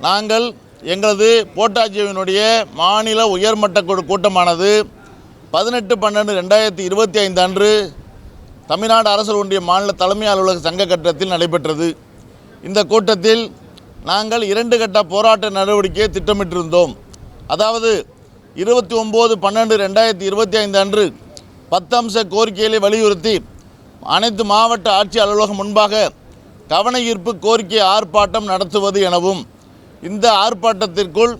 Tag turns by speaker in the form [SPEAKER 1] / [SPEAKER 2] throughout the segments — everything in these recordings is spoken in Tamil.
[SPEAKER 1] நாங்கள் எங்களது போட்டாட்சியவினுடைய மாநில உயர்மட்ட கூட்டமானது 18/12/2025 அன்று தமிழ்நாடு அரசு ஒன்றிய மாநில தலைமை அலுவலக சங்க கட்டடத்தில் நடைபெற்றது. இந்த கூட்டத்தில் நாங்கள் 2 கட்ட போராட்ட நடவடிக்கையை திட்டமிட்டிருந்தோம். அதாவது 29/12/2025 அன்று 10 அம்ச கோரிக்கைகளை வலியுறுத்தி அனைத்து மாவட்ட ஆட்சி அலுவலகம் முன்பாக கவன ஈர்ப்பு கோரிக்கை ஆர்ப்பாட்டம் நடத்துவது எனவும், இந்த ஆர்ப்பாட்டத்திற்குள்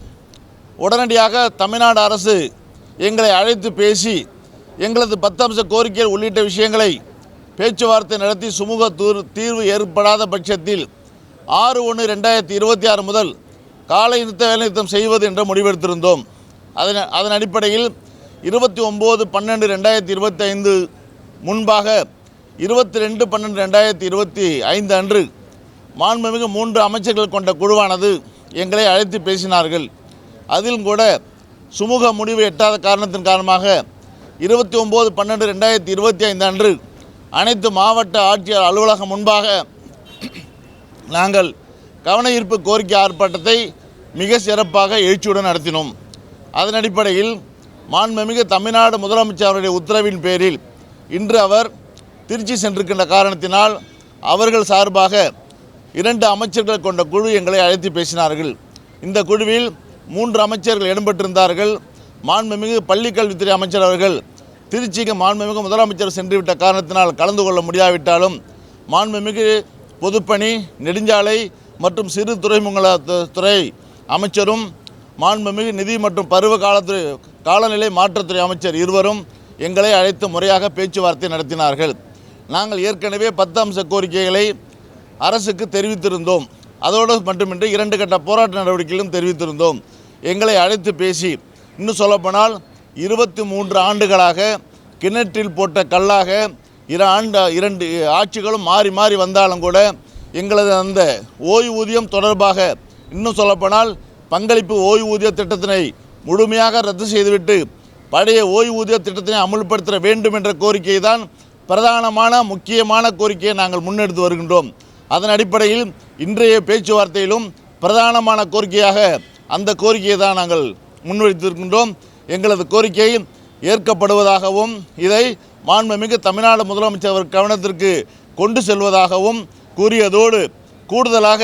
[SPEAKER 1] உடனடியாக தமிழ்நாடு அரசு எங்களை அழைத்து பேசி எங்களது 10 அம்ச கோரிக்கைகள் உள்ளிட்ட விஷயங்களை பேச்சுவார்த்தை நடத்தி சுமூக தீர்வு ஏற்படாத பட்சத்தில் 6/1/2026 முதல் காலை நிறுத்த வேலைநிறுத்தம் செய்வது என்ற முடிவெடுத்திருந்தோம். அதன் அடிப்படையில் 29/12/2025 முன்பாக 22/12/2025 அன்று மாண்புமிகு 3 அமைச்சர்கள் கொண்ட குழுவானது எங்களை அழைத்து பேசினார்கள். அதிலும் கூட சுமூக முடிவு எட்டாத காரணத்தின் காரணமாக 29/12/2025 அன்று அனைத்து மாவட்ட ஆட்சியர் அலுவலகம் முன்பாக நாங்கள் கவன ஈர்ப்பு கோரிக்கை ஆர்ப்பாட்டத்தை மிக சிறப்பாக எழுச்சியுடன் நடத்தினோம். அதன் அடிப்படையில் மாண்புமிகு தமிழ்நாடு முதலமைச்சர் அவருடைய உத்தரவின் பேரில் இன்று அவர் திருச்சி சென்றிருக்கின்ற காரணத்தினால் அவர்கள் சார்பாக 2 அமைச்சர்கள் கொண்ட குழு எங்களை அழைத்து பேசினார்கள். இந்த குழுவில் 3 அமைச்சர்கள் இடம்பெற்றிருந்தார்கள். மாண்புமிகு பள்ளிக்கல்வித்துறை அமைச்சர் அவர்கள் திருச்சிக்கு மாண்புமிகு முதலமைச்சர் சென்றுவிட்ட காரணத்தினால் கலந்து கொள்ள முடியாவிட்டாலும் மாண்புமிகு பொதுப்பணி, நெடுஞ்சாலை மற்றும் சிறு துறைமுகத்துறை அமைச்சரும் மாண்புமிகு நிதி மற்றும் பருவ காலநிலை மாற்றத்துறை அமைச்சர் இருவரும் எங்களை அழைத்து முறையாக பேச்சுவார்த்தை நடத்தினார்கள். நாங்கள் ஏற்கனவே 10 அம்ச கோரிக்கைகளை அரசுக்கு தெரிவித்திருந்தோம். அதோடு மட்டுமின்றி 2 கட்ட போராட்ட நடவடிக்கைகளும் தெரிவித்திருந்தோம். எங்களை அழைத்து பேசி, இன்னும் சொல்லப்போனால் 23 ஆண்டுகளாக கிணற்றில் போட்ட கல்லாக 2 ஆட்சிகளும் மாறி மாறி வந்தாலும் கூட எங்களது அந்த ஓய்வூதியம் தொடர்பாக, இன்னும் சொல்லப்போனால் பங்களிப்பு ஓய்வூதிய திட்டத்தினை முழுமையாக ரத்து செய்துவிட்டு பழைய ஓய்வூதிய திட்டத்தினை அமுல்படுத்த வேண்டும் என்ற கோரிக்கை தான் பிரதானமான முக்கியமான கோரிக்கையை நாங்கள் முன்னெடுத்து வருகின்றோம். அதன் அடிப்படையில் இன்றைய பேச்சுவார்த்தையிலும் பிரதானமான கோரிக்கையாக அந்த கோரிக்கையை தான் நாங்கள் முன்வைத்திருக்கின்றோம். எங்களது கோரிக்கை ஏற்கப்படுவதாகவும் இதை மாண்புமிகு தமிழ்நாடு முதலமைச்சர் கவனத்திற்கு கொண்டு செல்வதாகவும் கூறியதோடு, கூடுதலாக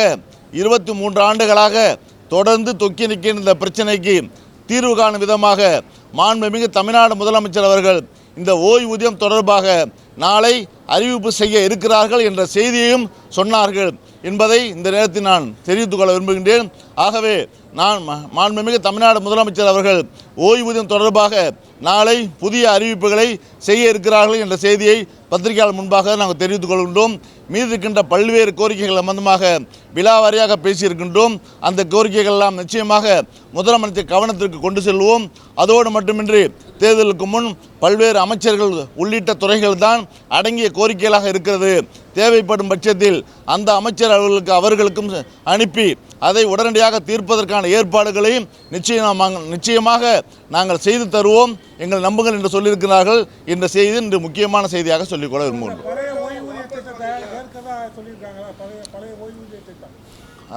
[SPEAKER 1] 23 ஆண்டுகளாக தொடர்ந்து தொக்கி நிற்கின்ற இந்த பிரச்சனைக்கு தீர்வு காணும் விதமாக மாண்புமிகு தமிழ்நாடு முதலமைச்சர் அவர்கள் இந்த ஓய்வூதியம் தொடர்பாக நாளை அறிவிப்பு செய்ய இருக்கிறார்கள் என்ற செய்தியையும் சொன்னார்கள் என்பதை இந்த நேரத்தில் நான் தெரிவித்துக் கொள்ள விரும்புகின்றேன். ஆகவே நான் மாண்புமிகு தமிழ்நாடு முதலமைச்சர் அவர்கள் ஓய்வூதியம் தொடர்பாக நாளை புதிய அறிவிப்புகளை செய்ய இருக்கிறார்கள் என்ற செய்தியை பத்திரிகையாளர் முன்பாக நாங்கள் தெரிவித்துக் கொள்கின்றோம். மீது இருக்கின்ற பல்வேறு கோரிக்கைகள் சம்பந்தமாக விலாவாரியாக பேசியிருக்கின்றோம். அந்த கோரிக்கைகள் எல்லாம் நிச்சயமாக முதலமைச்சர் கவனத்திற்கு கொண்டு செல்வோம். அதோடு மட்டுமின்றி தேர்தலுக்கு முன் பல்வேறு அமைச்சர்கள் உள்ளிட்ட துறைகள் தான் அடங்கிய கோரிக்கைகளாக இருக்கிறது. தேவைப்படும் பட்சத்தில் அந்த அமைச்சர் அவர்களுக்கும் அனுப்பி அதை உடனடியாக தீர்ப்பதற்கான ஏற்பாடுகளையும் நிச்சயமாக நாங்கள் செய்து தருவோம், எங்கள் நம்புங்கள் என்று சொல்லியிருக்கிறார்கள். இந்த செய்தி இன்று முக்கியமான செய்தியாக சொல்லிக்கொள்ள விரும்புகிறோம்.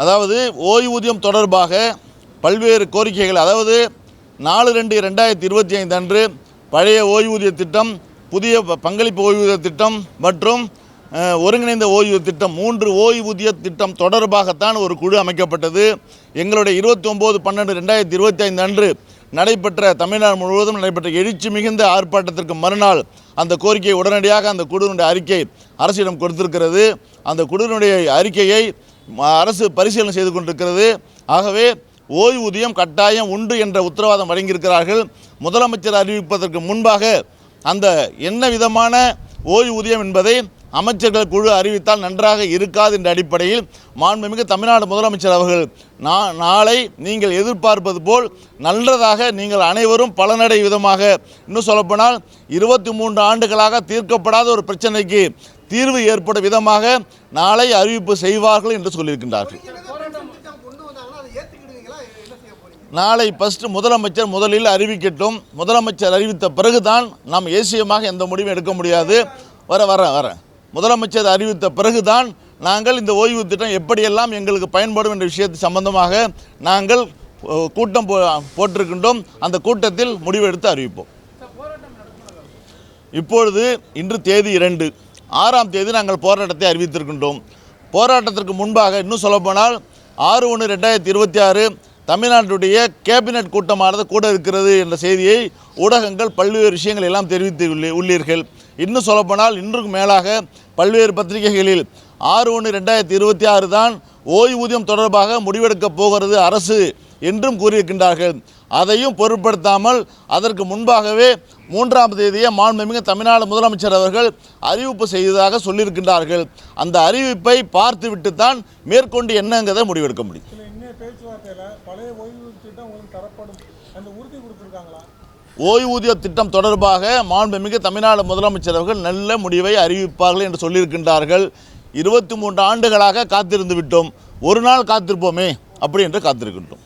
[SPEAKER 1] அதாவது ஓய்வூதியம் தொடர்பாக பல்வேறு கோரிக்கைகள், அதாவது 4/2/2025 அன்று பழைய ஓய்வூதிய திட்டம், புதிய பங்களிப்பு ஓய்வூதிய திட்டம் மற்றும் ஒருங்கிணைந்த ஓய்வூதிய திட்டம் 3 ஓய்வூதிய திட்டம் தொடர்பாகத்தான் ஒரு குழு அமைக்கப்பட்டது. எங்களுடைய 29/12/2025 அன்று நடைபெற்ற தமிழ்நாடு முழுவதும் நடைபெற்ற எழுச்சி மிகுந்த ஆர்ப்பாட்டத்திற்கு மறுநாள் அந்த கோரிக்கையை உடனடியாக அந்த குழுவினுடைய அறிக்கை அரசிடம் கொடுத்திருக்கிறது. அந்த குழுவினுடைய அறிக்கையை அரசு பரிசீலனை செய்து கொண்டிருக்கிறது. ஆகவே ஓய்வூதியம் கட்டாயம் உண்டு என்ற உத்தரவாதம் வழங்கியிருக்கிறார்கள். முதலமைச்சர் அறிவிப்பதற்கு முன்பாக அந்த என்ன விதமான ஓய்வூதியம் என்பதை அமைச்சர்கள் குழு அறிவித்தால் நன்றாக இருக்காது என்ற அடிப்படையில் மாண்புமிகு தமிழ்நாடு முதலமைச்சர் அவர்கள் நாளை நீங்கள் எதிர்பார்ப்பது போல் நல்லதாக நீங்கள் அனைவரும் பலனடை விதமாக, இன்னும் சொல்லப்போனால் 23 ஆண்டுகளாக தீர்க்கப்படாத ஒரு பிரச்சனைக்கு தீர்வு ஏற்படும் விதமாக நாளை அறிவிப்பு செய்வார்கள் என்று சொல்லியிருக்கின்றார்கள். நாளை முதலமைச்சர் முதலில் அறிவிக்கட்டும். முதலமைச்சர் அறிவித்த பிறகுதான் நாம் ஏசியமாக எந்த முடிவும் எடுக்க முடியாது. முதலமைச்சர் அறிவித்த பிறகுதான் நாங்கள் இந்த ஓய்வு திட்டம் எப்படியெல்லாம் எங்களுக்கு பயன்படும் என்ற விஷயத்து சம்பந்தமாக நாங்கள் கூட்டம் போட்டிருக்கின்றோம். அந்த கூட்டத்தில் முடிவெடுத்து அறிவிப்போம். இப்பொழுது இன்று தேதி 2, 6ஆம் தேதி நாங்கள் போராட்டத்தை அறிவித்திருக்கின்றோம். போராட்டத்திற்கு முன்பாக இன்னும் சொல்லப்போனால் 6/1/2026 தமிழ்நாட்டுடைய கேபினட் கூட்டமானது கூட இருக்கிறது என்ற செய்தியை ஊடகங்கள் பல்வேறு விஷயங்கள் எல்லாம் தெரிவித்து உள்ளீர்கள். இன்னும் சொல்லப்போனால் இன்றுக்கு மேலாக பல்வேறு பத்திரிகைகளில் 6/1/2026 தான் ஓய்வூதியம் தொடர்பாக முடிவெடுக்கப் போகிறது அரசு என்றும் கூறியிருக்கின்றார்கள். அதையும் பொருட்படுத்தாமல் அதற்கு முன்பாகவே 3ஆம் தேதியே மாண்புமிகு தமிழ்நாடு முதலமைச்சர் அவர்கள் அறிவிப்பு செய்ததாக சொல்லியிருக்கின்றார்கள். அந்த அறிவிப்பை பார்த்துவிட்டு தான் மேற்கொண்டு என்னங்கிறதை முடிவெடுக்க முடியும். ஓய்வூதிய திட்டம் தொடர்பாக மாண்புமிகு தமிழ்நாடு முதலமைச்சர் அவர்கள் நல்ல முடிவை அறிவிப்பார்கள் என்று சொல்லியிருக்கின்றார்கள். 23 ஆண்டுகளாக காத்திருந்து விட்டோம், ஒரு நாள் காத்திருப்போமே அப்படி என்று காத்திருக்கின்றோம்.